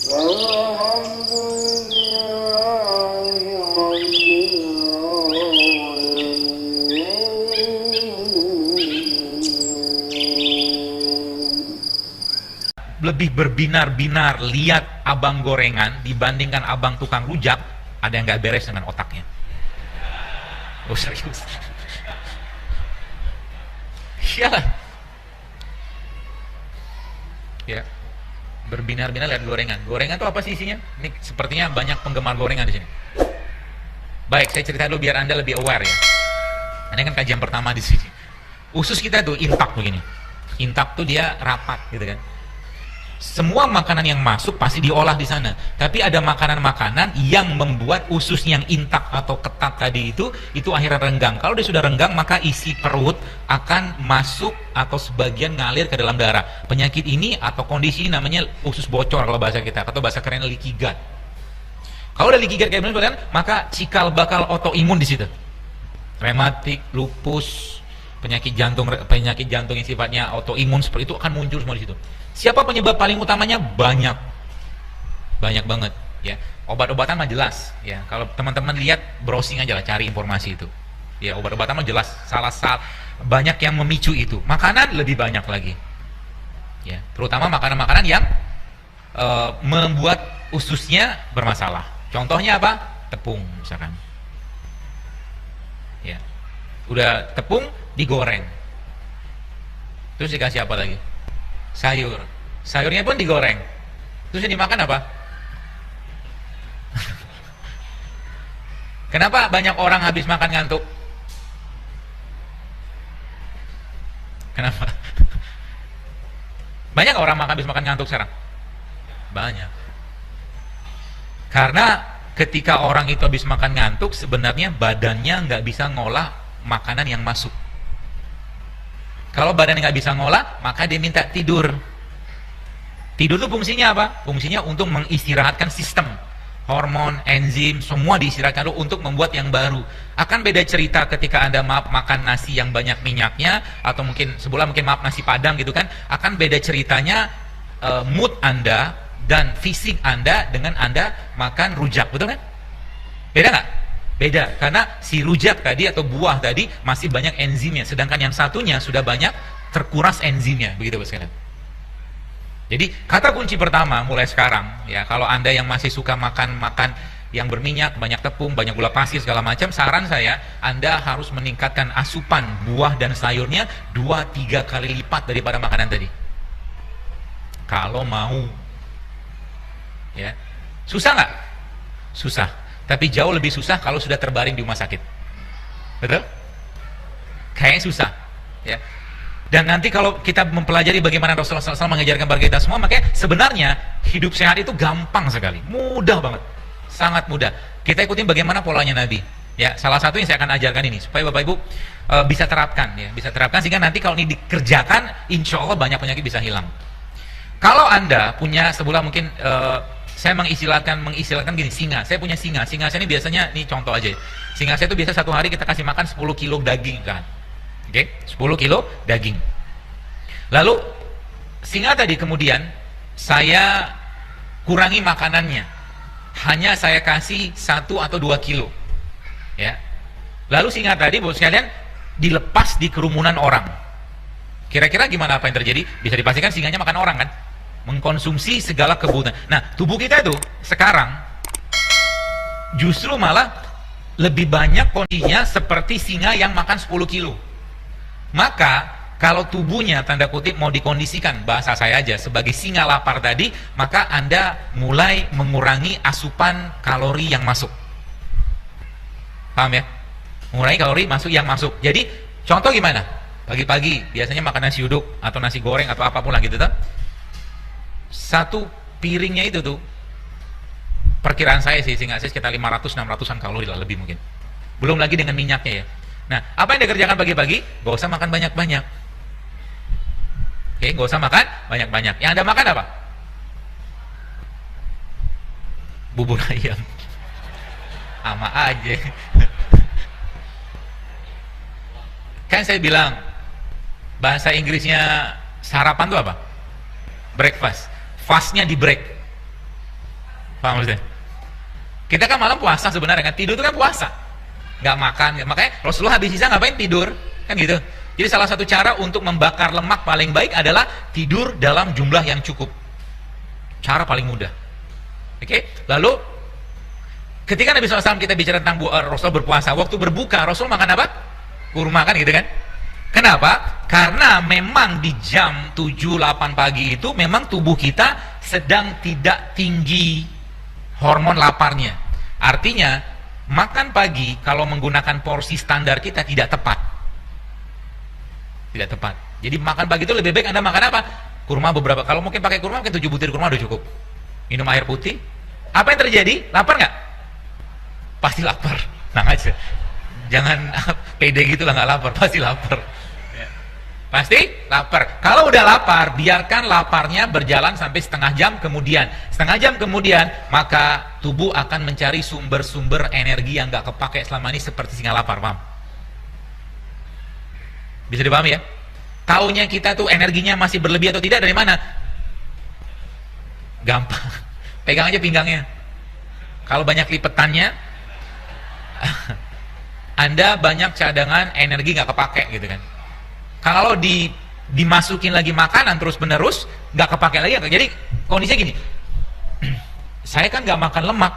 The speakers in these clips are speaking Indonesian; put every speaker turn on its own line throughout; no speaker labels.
Lebih berbinar-binar lihat abang gorengan dibandingkan abang tukang rujak, ada yang nggak beres dengan otaknya. Oh serius? Iyalah. Ya, berbinar-binar lihat gorengan. Gorengan itu apa sih isinya? Ini sepertinya banyak penggemar gorengan di sini. Baik, saya cerita dulu biar Anda lebih aware ya. Ini kan kajian pertama di sini. Usus kita tuh intak begini. Intak tuh dia rapat gitu kan. Semua makanan yang masuk pasti diolah di sana. Tapi ada makanan-makanan yang membuat usus yang intak atau ketat tadi itu akhirnya renggang. Kalau dia sudah renggang, maka isi perut akan masuk atau sebagian ngalir ke dalam darah. Penyakit ini atau kondisi ini namanya usus bocor kalau bahasa kita, atau bahasa kerennya leaky gut. Kalau udah leaky gut kayak begini, maka cikal bakal autoimun di situ. Rematik, lupus, penyakit jantung yang sifatnya autoimun seperti itu akan muncul semua di situ. Siapa penyebab paling utamanya? Banyak banget ya. Obat-obatan mah jelas ya. Kalau teman-teman lihat browsing aja lah, cari informasi itu ya. Obat-obatan mah jelas banyak yang memicu itu. Makanan lebih banyak lagi ya, terutama makanan-makanan yang membuat ususnya bermasalah. Contohnya apa? Tepung misalkan ya. Udah tepung digoreng, terus dikasih apa lagi? Sayurnya pun digoreng, terus yang dimakan apa? Kenapa banyak orang habis makan ngantuk? Kenapa? Banyak orang habis makan ngantuk sekarang? Banyak. Karena ketika orang itu habis makan ngantuk, sebenarnya badannya nggak bisa ngolah makanan yang masuk. Kalau badan nggak bisa ngolah, maka dia minta tidur. Tidur itu fungsinya apa? Fungsinya untuk mengistirahatkan sistem. Hormon, enzim, semua diistirahatkan dulu untuk membuat yang baru. Akan beda cerita ketika Anda makan nasi yang banyak minyaknya, atau mungkin sebulan mungkin nasi padang gitu kan. Akan beda ceritanya mood Anda dan fisik Anda dengan Anda makan rujak, betul kan? Beda nggak? Beda, karena si rujak tadi atau buah tadi masih banyak enzimnya, sedangkan yang satunya sudah banyak terkuras enzimnya, begitu Bapak sekalian. Jadi kata kunci pertama mulai sekarang ya, kalau Anda yang masih suka makan yang berminyak, banyak tepung, banyak gula pasir segala macam, saran saya Anda harus meningkatkan asupan buah dan sayurnya 2-3 kali lipat daripada makanan tadi. Kalau mau ya. Susah nggak? Susah. Tapi jauh lebih susah kalau sudah terbaring di rumah sakit. Betul? Kayaknya susah ya. Dan nanti kalau kita mempelajari bagaimana Rasulullah SAW mengajarkan kepada kita semua, makanya sebenarnya hidup sehat itu gampang sekali, mudah banget, sangat mudah. Kita ikutin bagaimana polanya Nabi ya. Salah satu yang saya akan ajarkan ini supaya Bapak Ibu bisa terapkan ya, bisa terapkan sehingga nanti kalau ini dikerjakan, insya Allah banyak penyakit bisa hilang. Kalau Anda punya sebulan mungkin saya mengistilahkan gini, singa. Saya punya singa. Singa saya ini biasanya, ini contoh aja. Singa saya itu biasa satu hari kita kasih makan 10 kilo daging kan. Oke, 10 kilo daging. Lalu singa tadi kemudian saya kurangi makanannya. Hanya saya kasih 1 atau 2 kilo. Ya. Lalu singa tadi Bapak sekalian dilepas di kerumunan orang. Kira-kira gimana apa yang terjadi? Bisa dipastikan singanya makan orang kan? Mengkonsumsi segala kebutuhan. Nah, tubuh kita itu sekarang justru malah lebih banyak kondisinya seperti singa yang makan 10 kilo. Maka kalau tubuhnya tanda kutip mau dikondisikan, bahasa saya aja, sebagai singa lapar tadi, maka Anda mulai mengurangi asupan kalori yang masuk. Paham ya? Mengurangi kalori yang masuk. Jadi contoh gimana? Pagi-pagi biasanya makan nasi uduk atau nasi goreng atau apapun lah gitu, satu piringnya itu tuh perkiraan saya sih, sehingga saya sekitar 500-600an kalori lah, lebih mungkin, belum lagi dengan minyaknya ya. Nah, apa yang dikerjakan pagi-pagi? Gak usah makan banyak-banyak. Oke, gak usah makan banyak-banyak. Yang Anda makan apa? Bubur ayam. Sama aja. Kan saya bilang bahasa Inggrisnya sarapan itu apa? Breakfast. Fastnya di break. Paham maksudnya? Kita kan malam puasa sebenarnya kan, tidur itu kan puasa, nggak makan. Makanya Rasulullah habis isya ngapain? Tidur, kan gitu. Jadi salah satu cara untuk membakar lemak paling baik adalah tidur dalam jumlah yang cukup. Cara paling mudah. Oke? Lalu ketika Nabi SAW kita bicara tentang Rasul berpuasa, waktu berbuka Rasul makan apa? Kurma, kan gitu kan? Kenapa? Karena memang di jam 7-8 pagi itu memang tubuh kita sedang tidak tinggi hormon laparnya. Artinya makan pagi kalau menggunakan porsi standar kita tidak tepat. Tidak tepat. Jadi makan pagi itu lebih baik Anda makan apa? Kurma beberapa. Kalau mungkin pakai kurma, mungkin 7 butir kurma udah cukup. Minum air putih. Apa yang terjadi? Lapar nggak? Pasti lapar. Nah aja. Jangan pede gitu lah, nggak lapar. Pasti lapar. Pasti lapar. Kalau udah lapar, biarkan laparnya berjalan sampai setengah jam kemudian. Setengah jam kemudian, maka tubuh akan mencari sumber-sumber energi yang nggak kepake selama ini seperti singa lapar. Paham? Bisa dipahami ya? Taunya kita tuh energinya masih berlebih atau tidak dari mana? Gampang. Pegang aja pinggangnya. Kalau banyak lipetannya, Anda banyak cadangan energi nggak kepake gitu kan. Kalau dimasukin lagi makanan terus menerus, nggak kepake lagi. Jadi kondisinya gini, saya kan nggak makan lemak,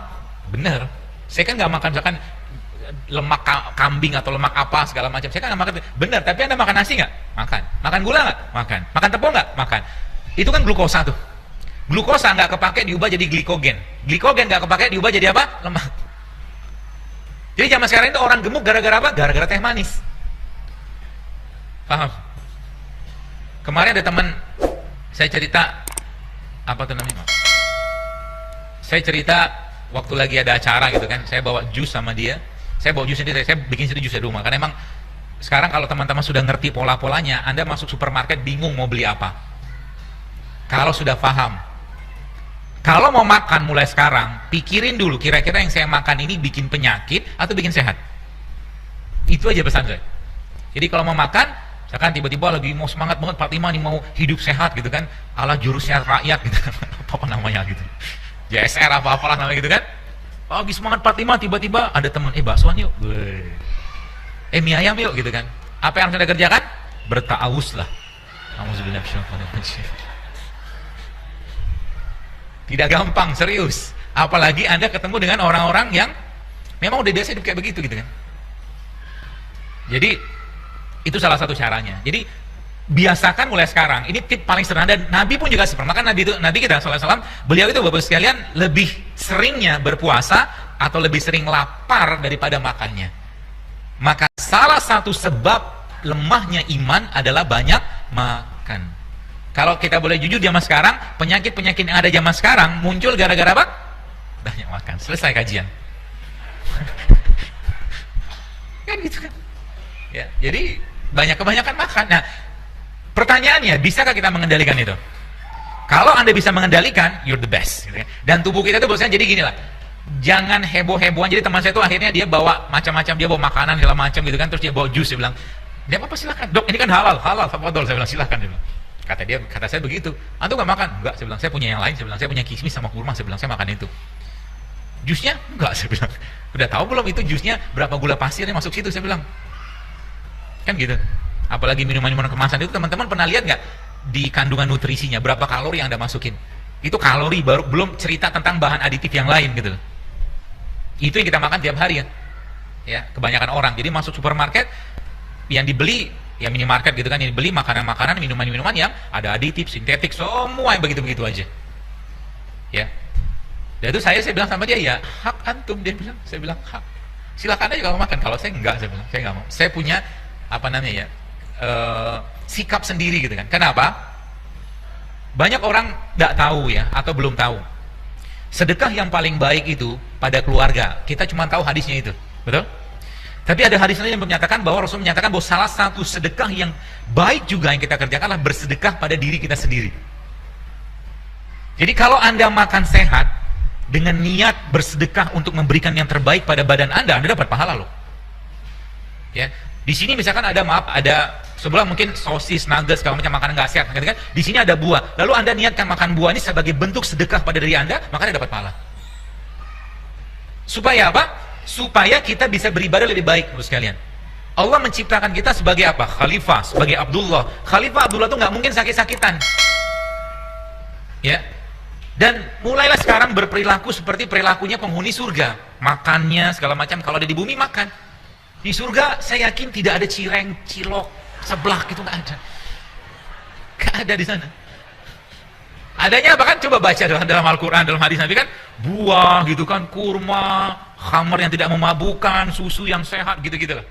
bener. Saya kan nggak makan misalkan lemak kambing atau lemak apa segala macam. Saya kan nggak makan, bener. Tapi Anda makan nasi nggak? Makan. Makan gula nggak? Makan. Makan tepung nggak? Makan. Itu kan glukosa tuh. Glukosa nggak kepake diubah jadi glikogen. Glikogen nggak kepake diubah jadi apa? Lemak. Jadi zaman sekarang itu orang gemuk gara-gara apa? Gara-gara teh manis. Paham? Kemarin ada teman saya cerita, apa tuh namanya? Saya cerita waktu lagi ada acara gitu kan, saya bawa jus sama dia. Saya bawa jus sendiri, saya bikin sendiri jus di rumah. Karena emang sekarang kalau teman-teman sudah ngerti pola-polanya, Anda masuk supermarket bingung mau beli apa. Kalau sudah paham, kalau mau makan mulai sekarang, pikirin dulu kira-kira yang saya makan ini bikin penyakit atau bikin sehat. Itu aja pesan saya. Jadi kalau mau makan, misalkan tiba-tiba lagi mau semangat banget 45 nih mau hidup sehat gitu kan, ala jurusnya rakyat gitu kan, apa namanya gitu, JSR apa-apalah namanya gitu kan. Lagi semangat 45 tiba-tiba ada teman, baksoan yuk, mie ayam yuk gitu kan. Apa yang harus Anda kerjakan? Berta'awuz lah. Tidak gampang, serius. Apalagi Anda ketemu dengan orang-orang yang memang udah biasa hidup kayak begitu gitu kan. Jadi itu salah satu caranya. Jadi biasakan mulai sekarang. Ini tip paling sederhana dan Nabi pun juga seperti. Maka Nabi kita SAW, beliau itu Bapak sekalian lebih seringnya berpuasa atau lebih sering lapar daripada makannya. Maka salah satu sebab lemahnya iman adalah banyak makan. Kalau kita boleh jujur zaman sekarang, penyakit-penyakit yang ada zaman sekarang muncul gara-gara apa? Banyak makan. Selesai kajian. Kan gitu kan. Ya, jadi kebanyakan makan. Nah, pertanyaannya, bisakah kita mengendalikan itu? Kalau Anda bisa mengendalikan, you're the best. Gitu kan? Dan tubuh kita itu biasanya jadi gini lah. Jangan heboh-hebohan. Jadi teman saya itu akhirnya dia bawa macam-macam, dia bawa makanan segala macam gitu kan, terus dia bawa jus, dia bilang, dia apa silakan. Dok, ini kan halal, fadhol. Saya bilang silakan, dia bilang. Kata saya begitu. Antum nggak makan? Enggak, saya bilang. Saya punya yang lain, saya bilang. Saya punya kismis sama kurma, saya bilang. Saya makan itu. Jusnya? Enggak, saya bilang. Udah tahu belum itu jusnya berapa gula pasirnya masuk situ, saya bilang. Kan gitu. Apalagi minuman-minuman kemasan itu, teman-teman pernah lihat nggak di kandungan nutrisinya berapa kalori yang Anda masukin? Itu kalori baru, belum cerita tentang bahan aditif yang lain gitu. Itu yang kita makan tiap hari ya. Ya, kebanyakan orang. Jadi masuk supermarket yang dibeli, ya minimarket gitu kan, yang dibeli makanan-makanan, minuman-minuman yang ada aditif, sintetik, semua yang begitu-begitu aja. Ya. Dan itu saya bilang sama dia, ya hak antum, dia bilang. Saya bilang hak. Silakan aja kalau makan. Kalau saya enggak, saya bilang. Saya enggak mau. Saya punya apa namanya ya? Sikap sendiri gitu kan. Kenapa? Banyak orang nggak tahu ya, atau belum tahu. Sedekah yang paling baik itu pada keluarga. Kita cuma tahu hadisnya itu, betul? Tapi ada hadis lain yang menyatakan bahwa Rasul menyatakan bahwa salah satu sedekah yang baik juga yang kita kerjakan adalah bersedekah pada diri kita sendiri. Jadi kalau Anda makan sehat dengan niat bersedekah untuk memberikan yang terbaik pada badan Anda dapat pahala loh. Ya. Di sini misalkan ada sebelah mungkin sosis, nuggets, kalau macam makanan nggak sehat, kan? Di sini ada buah. Lalu Anda niatkan makan buah ini sebagai bentuk sedekah pada diri Anda, maka Anda dapat pahala. Supaya apa? Supaya kita bisa beribadah lebih baik, Bapak sekalian. Allah menciptakan kita sebagai apa? Khalifah, sebagai Abdullah. Khalifah Abdullah itu nggak mungkin sakit-sakitan. Ya. Dan mulailah sekarang berperilaku seperti perilakunya penghuni surga. Makannya segala macam, kalau ada di bumi makan. Di surga saya yakin tidak ada cireng, cilok, seblak, itu nggak ada. Nggak ada di sana. Adanya bahkan coba baca dalam Al-Quran, dalam hadis Nabi kan, buah gitu kan, kurma, khamar yang tidak memabukkan, susu yang sehat, gitu-gitu lah.